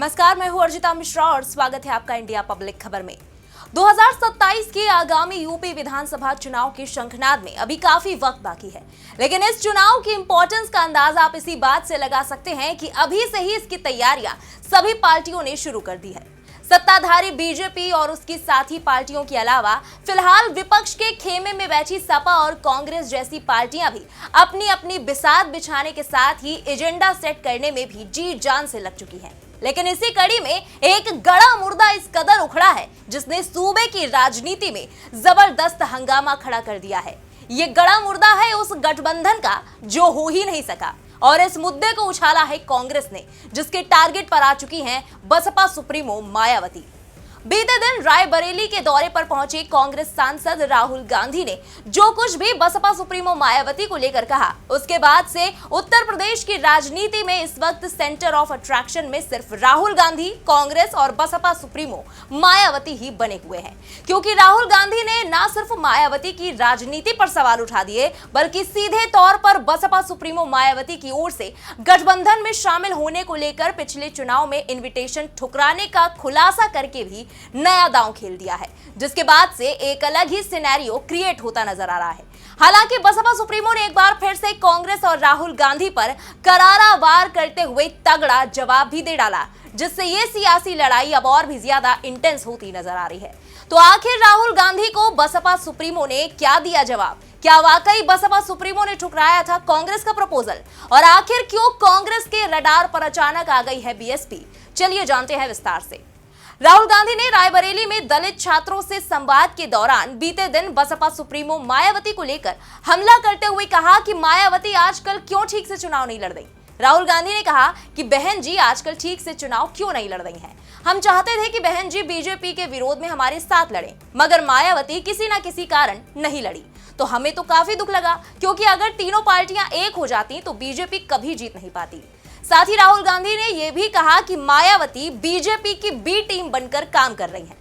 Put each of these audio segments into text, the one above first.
नमस्कार, मैं हूं अर्जिता मिश्रा और स्वागत है आपका इंडिया पब्लिक खबर में। 2027 के आगामी यूपी विधानसभा चुनाव के शंखनाद में अभी काफी वक्त बाकी है, लेकिन इस चुनाव की इंपॉर्टेंस का अंदाजा आप इसी बात से लगा सकते हैं कि अभी से ही इसकी तैयारियां सभी पार्टियों ने शुरू कर दी है। सत्ताधारी बीजेपी और उसकी साथी पार्टियों के अलावा फिलहाल विपक्ष के खेमे में बैठी सपा और कांग्रेस जैसी पार्टियां भी अपनी अपनी बिसात बिछाने के साथ ही एजेंडा सेट करने में भी जी जान से लग चुकी हैं। लेकिन इसी कड़ी में एक गड़ा मुर्दा इस कदर उखड़ा है जिसने सूबे की राजनीति में जबरदस्त हंगामा खड़ा कर दिया है। ये गड़ा मुर्दा है उस गठबंधन का जो हो ही नहीं सका, और इस मुद्दे को उछाला है कांग्रेस ने, जिसके टारगेट पर आ चुकी हैं बसपा सुप्रीमो मायावती। बीते दिन रायबरेली के दौरे पर पहुंचे कांग्रेस सांसद राहुल गांधी ने जो कुछ भी बसपा सुप्रीमो मायावती को लेकर कहा, उसके बाद से उत्तर प्रदेश की राजनीति में इस वक्त सेंटर ऑफ अट्रैक्शन में सिर्फ राहुल गांधी, कांग्रेस और बसपा सुप्रीमो मायावती ही बने हुए हैं। क्योंकि राहुल गांधी ने न सिर्फ मायावती की राजनीति पर सवाल उठा दिए, बल्कि सीधे तौर पर बसपा सुप्रीमो मायावती की ओर से गठबंधन में शामिल होने को लेकर पिछले चुनाव में इन्विटेशन ठुकराने का खुलासा करके भी नया दांव खेल दिया है, जिसके बाद से एक अलग ही सिनेरियो क्रिएट होता नजर आ रहा है। हालांकि बसपा सुप्रीमो ने एक बार फिर से कांग्रेस और राहुल गांधी पर करारा वार करते हुए तगड़ा जवाब भी दे डाला, जिससे ये सियासी लड़ाई अब और भी ज्यादा इंटेंस होती नजर आ रही है। तो आखिर राहुल गांधी को बसपा सुप्रीमो ने क्या दिया जवाब? क्या वाकई बसपा सुप्रीमो ने ठुकराया था कांग्रेस का प्रपोजल? और आखिर क्यों कांग्रेस के रडार पर अचानक आ गई है बीएसपी? चलिए जानते हैं विस्तार से। राहुल गांधी ने रायबरेली में दलित छात्रों से संवाद के दौरान बीते दिन बसपा सुप्रीमो मायावती को लेकर हमला करते हुए कहा कि मायावती आजकल क्यों ठीक से चुनाव नहीं लड़ रही। राहुल गांधी ने कहा कि बहन जी आजकल ठीक से चुनाव क्यों नहीं लड़ रही हैं। हम चाहते थे कि बहन जी बीजेपी के विरोध में हमारे साथ लड़ें, मगर मायावती किसी न किसी कारण नहीं लड़ी। तो हमें तो काफी दुख लगा, क्योंकि अगर तीनों पार्टियां एक हो जाती तो बीजेपी कभी जीत नहीं पाती। साथ ही राहुल गांधी ने यह भी कहा कि मायावती बीजेपी की बी टीम बनकर काम कर रही हैं।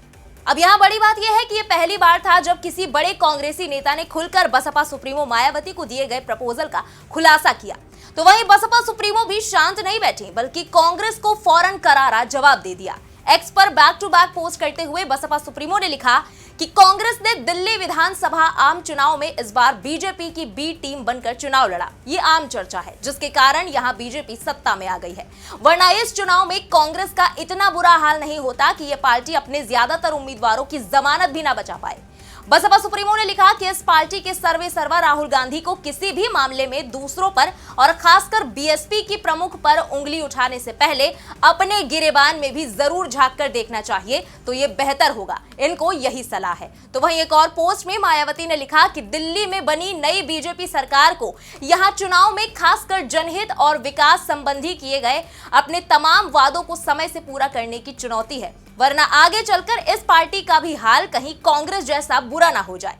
अब यहाँ बड़ी बात यह है कि यह पहली बार था जब किसी बड़े कांग्रेसी नेता ने खुलकर बसपा सुप्रीमो मायावती को दिए गए प्रपोजल का खुलासा किया। तो वहीं बसपा सुप्रीमो भी शांत नहीं बैठी, बल्कि कांग्रेस को फौरन करारा जवाब दे दिया। एक्स पर बैक टू बैक पोस्ट करते हुए बसपा सुप्रीमो ने लिखा कि कांग्रेस ने दिल्ली विधानसभा आम चुनाव में इस बार बीजेपी की बी टीम बनकर चुनाव लड़ा। ये आम चर्चा है, जिसके कारण यहां बीजेपी सत्ता में आ गई है, वरना इस चुनाव में कांग्रेस का इतना बुरा हाल नहीं होता कि यह पार्टी अपने ज्यादातर उम्मीदवारों की जमानत भी ना बचा पाए। बसपा सुप्रीमो ने लिखा कि इस पार्टी के सर्वे सर्वा राहुल गांधी को किसी भी मामले में दूसरों पर और खासकर बीएसपी की प्रमुख पर उंगली उठाने से पहले अपने गिरेबान में भी जरूर झांक कर देखना चाहिए, तो ये बेहतर होगा। इनको यही सलाह है। तो वहीं एक और पोस्ट में मायावती ने लिखा कि दिल्ली में बनी नई बीजेपी सरकार को यहां चुनाव में खासकर जनहित और विकास संबंधी किए गए अपने तमाम वादों को समय से पूरा करने की चुनौती है, वरना आगे चलकर इस पार्टी का भी हाल कहीं कांग्रेस जैसा बुरा ना हो जाए।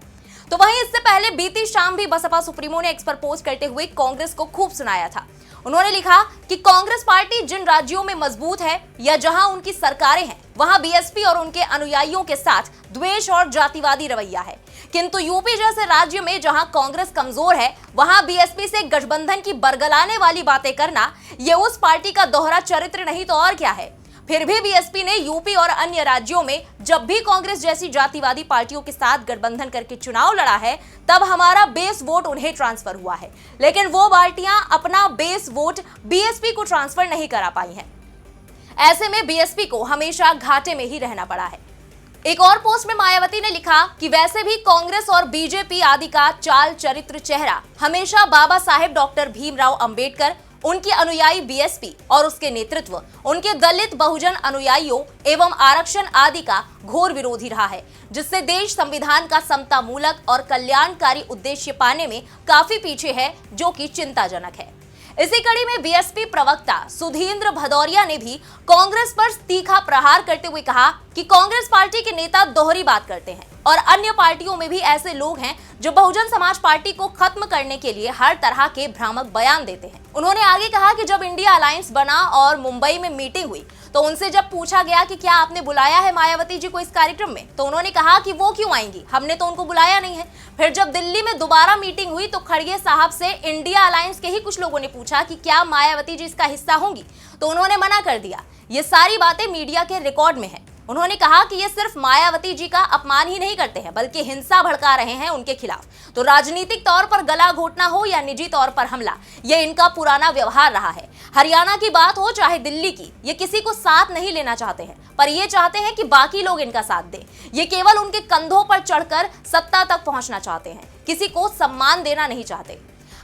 तो वहीं इससे पहले बीती शाम भी बसपा सुप्रीमो ने एक्स पर पोस्ट करते हुए कांग्रेस को खूब सुनाया था। उन्होंने लिखा कि कांग्रेस पार्टी जिन राज्यों में मजबूत है या जहां उनकी सरकारें हैं, वहां बीएसपी और उनके अनुयायियों के साथ द्वेष और जातिवादी रवैया है, किंतु यूपी जैसे राज्य में जहां कांग्रेस कमजोर है, वहां बीएसपी से गठबंधन की बरगलाने वाली बातें करना ये उस पार्टी का दोहरा चरित्र नहीं तो और क्या है। फिर भी बीएसपी ने यूपी और अन्य राज्यों में जब भी कांग्रेस जैसी जातिवादी पार्टियों के साथ गठबंधन करके चुनाव लड़ा है, तब हमारा बेस वोट उन्हें ट्रांसफर हुआ है, लेकिन वो पार्टियां अपना बेस वोट बीएसपी को ट्रांसफर नहीं करा पाई हैं। ऐसे में बीएसपी को हमेशा घाटे में ही रहना पड़ा है। एक और पोस्ट में मायावती ने लिखा कि वैसे भी कांग्रेस और बीजेपी आदि का चाल चरित्र चेहरा हमेशा बाबा साहेब डॉक्टर भीमराव अंबेडकर, उनकी अनुयायी बीएसपी और उसके नेतृत्व, उनके दलित बहुजन अनुयायियों एवं आरक्षण आदि का घोर विरोधी रहा है, जिससे देश संविधान का समतामूलक और कल्याणकारी उद्देश्य पाने में काफी पीछे है, जो कि चिंताजनक है। इसी कड़ी में बीएसपी प्रवक्ता सुधींद्र भदौरिया ने भी कांग्रेस पर तीखा प्रहार करते हुए कहा कि कांग्रेस पार्टी के नेता दोहरी बात करते हैं। और अन्य पार्टियों में भी ऐसे लोग हैं जो बहुजन समाज पार्टी को खत्म करने के लिए हर तरह के भ्रामक बयान देते हैं। उन्होंने आगे कहा कि जब इंडिया अलायंस बना और मुंबई में मीटिंग हुई तो उनसे जब पूछा गया कि क्या आपने बुलाया है मायावती जी को इस कार्यक्रम में, तो उन्होंने कहा कि वो क्यों आएंगी, हमने तो उनको बुलाया नहीं है। फिर जब दिल्ली में दोबारा मीटिंग हुई तो खड़गे साहब से इंडिया अलायंस के ही कुछ लोगों ने पूछा कि क्या मायावती जी इसका हिस्सा होंगी, तो उन्होंने मना कर दिया। ये सारी बातें मीडिया के रिकॉर्ड में है। उन्होंने कहा कि ये सिर्फ मायावती जी का अपमान ही नहीं करते हैं बल्कि हिंसा भड़का रहे हैं उनके खिलाफ। तो राजनीतिक तौर पर गला घोटना हो या निजी तौर पर हमला, ये इनका पुराना व्यवहार रहा है। हरियाणा की बात हो चाहे दिल्ली की, ये किसी को साथ नहीं लेना चाहते हैं, पर ये चाहते हैं कि बाकी लोग इनका साथ दें। ये केवल उनके कंधों पर चढ़कर सत्ता तक पहुंचना चाहते हैं, किसी को सम्मान देना नहीं चाहते।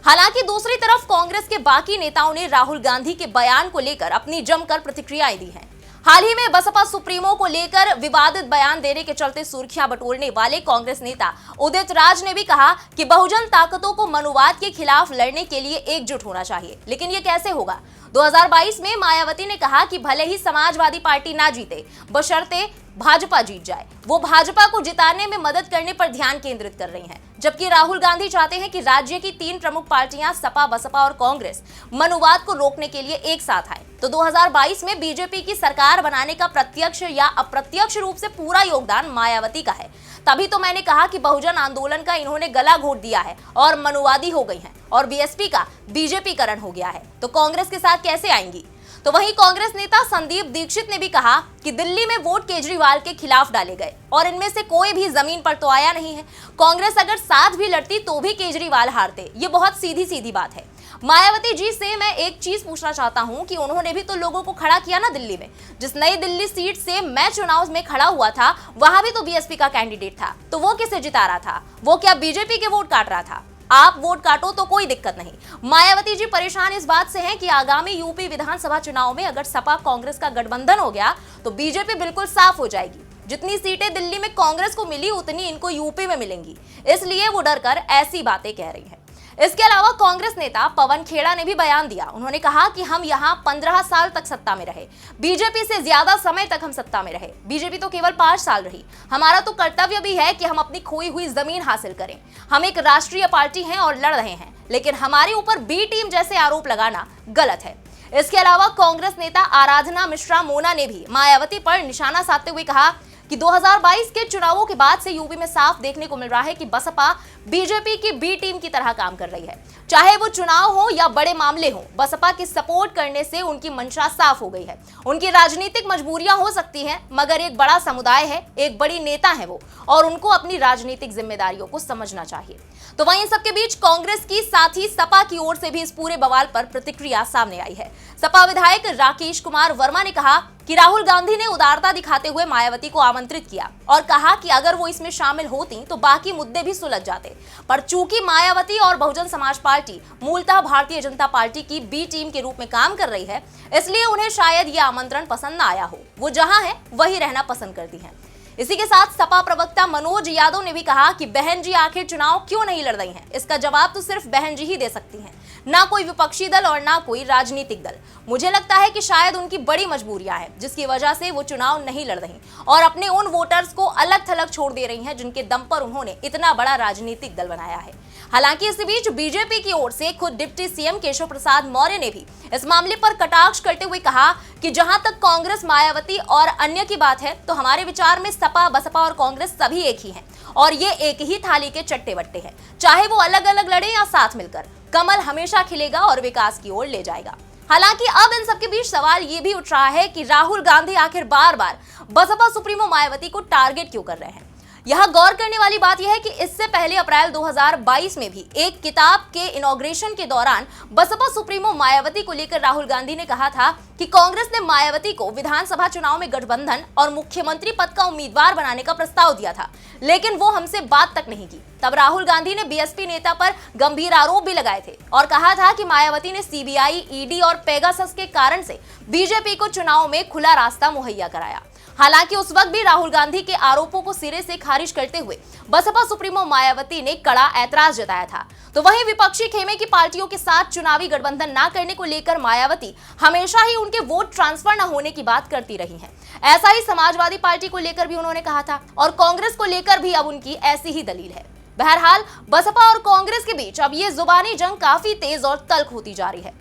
हालांकि दूसरी तरफ कांग्रेस के बाकी नेताओं ने राहुल गांधी के बयान को लेकर अपनी जमकर प्रतिक्रियाएं दी हैं। हाल ही में बसपा सुप्रीमो को लेकर विवादित बयान देने के चलते सुर्खियां बटोरने वाले कांग्रेस नेता उदित राज ने भी कहा कि बहुजन ताकतों को मनुवाद के खिलाफ लड़ने के लिए एकजुट होना चाहिए। लेकिन ये कैसे होगा? 2022 में मायावती ने कहा कि भले ही समाजवादी पार्टी ना जीते, बशर्ते भाजपा जीत जाए। वो भाजपा को जिताने में मदद करने पर ध्यान केंद्रित कर रही हैं, जबकि राहुल गांधी चाहते हैं कि राज्य की 3 प्रमुख पार्टियां सपा, बसपा और कांग्रेस मनुवाद को रोकने के लिए एक साथ आए। तो 2022 में बीजेपी की सरकार बनाने का प्रत्यक्ष या अप्रत्यक्ष रूप से पूरा योगदान मायावती का है। तभी तो मैंने कहा कि बहुजन आंदोलन का इन्होंने गला घोट दिया है और मनुवादी हो गई हैं और बीएसपी का बीजेपीकरण हो गया है, तो कांग्रेस के साथ कैसे आएंगी? तो वहीं कांग्रेस नेता संदीप दीक्षित ने भी कहा कि दिल्ली में वोट केजरीवाल के खिलाफ डाले गए और इनमें से कोई भी जमीन पर तो आया नहीं है। कांग्रेस अगर साथ भी लड़ती तो भी केजरीवाल हारते। ये बहुत सीधी सीधी बात है। मायावती जी से मैं एक चीज पूछना चाहता हूं कि उन्होंने भी तो लोगों को खड़ा किया ना दिल्ली में। जिस नई दिल्ली सीट से मैं चुनाव में खड़ा हुआ था वहां भी तो बीएसपी का कैंडिडेट था, तो वो किसे जिता रहा था? वो क्या बीजेपी के वोट काट रहा था? आप वोट काटो तो कोई दिक्कत नहीं। मायावती जी परेशान इस बात से हैं कि आगामी यूपी विधानसभा चुनाव में अगर सपा कांग्रेस का गठबंधन हो गया तो बीजेपी बिल्कुल साफ हो जाएगी। जितनी सीटें दिल्ली में कांग्रेस को मिली उतनी इनको यूपी में मिलेंगी, इसलिए वो डरकर ऐसी बातें कह रही है। इसके अलावा कांग्रेस नेता पवन खेड़ा ने भी बयान दिया। उन्होंने कहा कि हम यहाँ 15 साल तक सत्ता में रहे, बीजेपी से ज्यादा समय तक हम सत्ता में रहे, बीजेपी तो केवल 5 साल रही। हमारा तो कर्तव्य भी है कि हम अपनी खोई हुई जमीन हासिल करें। हम एक राष्ट्रीय पार्टी हैं और लड़ रहे हैं, लेकिन हमारे ऊपर बी टीम जैसे आरोप लगाना गलत है। इसके अलावा कांग्रेस नेता आराधना मिश्रा मोना ने भी मायावती पर निशाना साधते हुए कहा कि 2022 के चुनावों के बाद से यूपी में साफ देखने को मिल रहा है कि बसपा बीजेपी की बी टीम की तरह काम कर रही है। चाहे वो चुनाव हो या बड़े मामले हो, बसपा की सपोर्ट करने से उनकी मंशा साफ हो गई है। उनकी राजनीतिक मजबूरियां हो सकती हैं, मगर एक बड़ा समुदाय है, एक बड़ी नेता है वो, और उनको अपनी राजनीतिक जिम्मेदारियों को समझना चाहिए। तो वहीं सबके बीच कांग्रेस की साथ ही सपा की ओर से भी इस पूरे बवाल पर प्रतिक्रिया सामने आई है। सपा विधायक राकेश कुमार वर्मा ने कहा कि राहुल गांधी ने उदारता दिखाते हुए मायावती को आमंत्रित किया और कहा कि अगर वो इसमें शामिल होती तो बाकी मुद्दे भी सुलझ जाते, पर चूंकि मायावती और बहुजन समाज पार्टी मूलतः भारतीय जनता पार्टी की बी टीम के रूप में काम कर रही है, इसलिए उन्हें शायद ये आमंत्रण पसंद न आया हो। वो जहां है वही रहना पसंद करती हैं। इसी के साथ सपा प्रवक्ता मनोज यादव ने भी कहा कि बहन जी आखिर चुनाव क्यों नहीं लड़ रही हैं? इसका जवाब तो सिर्फ बहन जी ही दे सकती हैं, ना कोई विपक्षी दल और ना कोई राजनीतिक दल। मुझे लगता है कि शायद उनकी बड़ी मजबूरियां हैं जिसकी वजह से वो चुनाव नहीं लड़ रही और अपने उन वोटर्स को अलग थलग छोड़ दे रही हैं जिनके दम पर उन्होंने इतना बड़ा राजनीतिक दल बनाया है। हालांकि इसी बीच बीजेपी की ओर से खुद डिप्टी सीएम केशव प्रसाद मौर्य ने भी इस मामले पर कटाक्ष करते हुए कहा कि जहां तक कांग्रेस, मायावती और अन्य की बात है तो हमारे विचार में सपा, बसपा और कांग्रेस सभी एक ही हैं और ये एक ही थाली के चट्टे बट्टे हैं। चाहे वो अलग अलग लड़े या साथ मिलकर, कमल हमेशा खिलेगा और विकास की ओर ले जाएगा। हालांकि अब इन सबके बीच सवाल ये भी उठ रहा है कि राहुल गांधी आखिर बार बार बसपा सुप्रीमो मायावती को टारगेट क्यों कर रहे हैं। यह गौर करने वाली बात यह है कि इससे पहले अप्रैल 2022 में भी एक किताब के इनॉग्रेशन के दौरान बसपा सुप्रीमो मायावती को लेकर राहुल गांधी ने कहा था कि कांग्रेस ने मायावती को विधानसभा चुनाव में गठबंधन और मुख्यमंत्री पद का उम्मीदवार बनाने का प्रस्ताव दिया था, लेकिन वो हमसे बात तक नहीं की। तब राहुल गांधी ने बीएसपी नेता पर गंभीर आरोप भी लगाए थे और कहा था कि मायावती ने सीबीआई, ईडी और पेगासस के कारण से बीजेपी को चुनाव में खुला रास्ता मुहैया कराया। हालांकि उस वक्त भी राहुल गांधी के आरोपों को सिरे से खारिज करते हुए बसपा सुप्रीमो मायावती ने कड़ा ऐतराज जताया था। तो वहीं विपक्षी खेमे की पार्टियों के साथ चुनावी गठबंधन न करने को लेकर मायावती हमेशा ही उनके वोट ट्रांसफर न होने की बात करती रही हैं। ऐसा ही समाजवादी पार्टी को लेकर भी उन्होंने कहा था और कांग्रेस को लेकर भी अब उनकी ऐसी ही दलील है। बहरहाल बसपा और कांग्रेस के बीच अब ये जुबानी जंग काफी तेज और तल्ख होती जा रही है।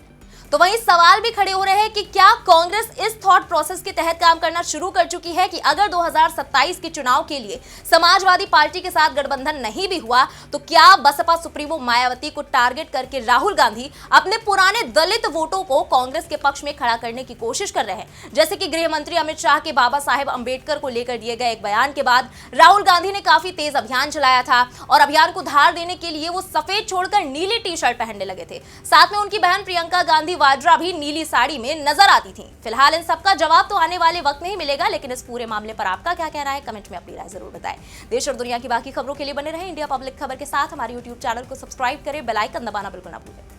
तो वहीं सवाल भी खड़े हो रहे हैं कि क्या कांग्रेस इस थॉट प्रोसेस के तहत काम करना शुरू कर चुकी है कि अगर 2027 के चुनाव के लिए समाजवादी पार्टी के साथ गठबंधन नहीं भी हुआ तो क्या बसपा सुप्रीमो मायावती को टारगेट करके राहुल गांधी अपने पुराने दलित वोटों को कांग्रेस के पक्ष में खड़ा करने की कोशिश कर रहे हैं। जैसे कि गृह मंत्री अमित शाह के बाबा साहेब अंबेडकर को लेकर दिए गए एक बयान के बाद राहुल गांधी ने काफी तेज अभियान चलाया था और अभियान को धार देने के लिए वो सफेद छोड़कर नीली टी शर्ट पहनने लगे थे। साथ में उनकी बहन प्रियंका गांधी वाड्रा भी नीली साड़ी में नजर आती थी। फिलहाल इन सबका जवाब तो आने वाले वक्त में ही मिलेगा, लेकिन इस पूरे मामले पर आपका क्या कहना है कमेंट में अपनी राय जरूर बताएं। देश और दुनिया की बाकी खबरों के लिए बने रहें इंडिया पब्लिक खबर के साथ। हमारे YouTube चैनल को सब्सक्राइब करें, बेल आइकन दबाना बिल्कुल ना भूलें।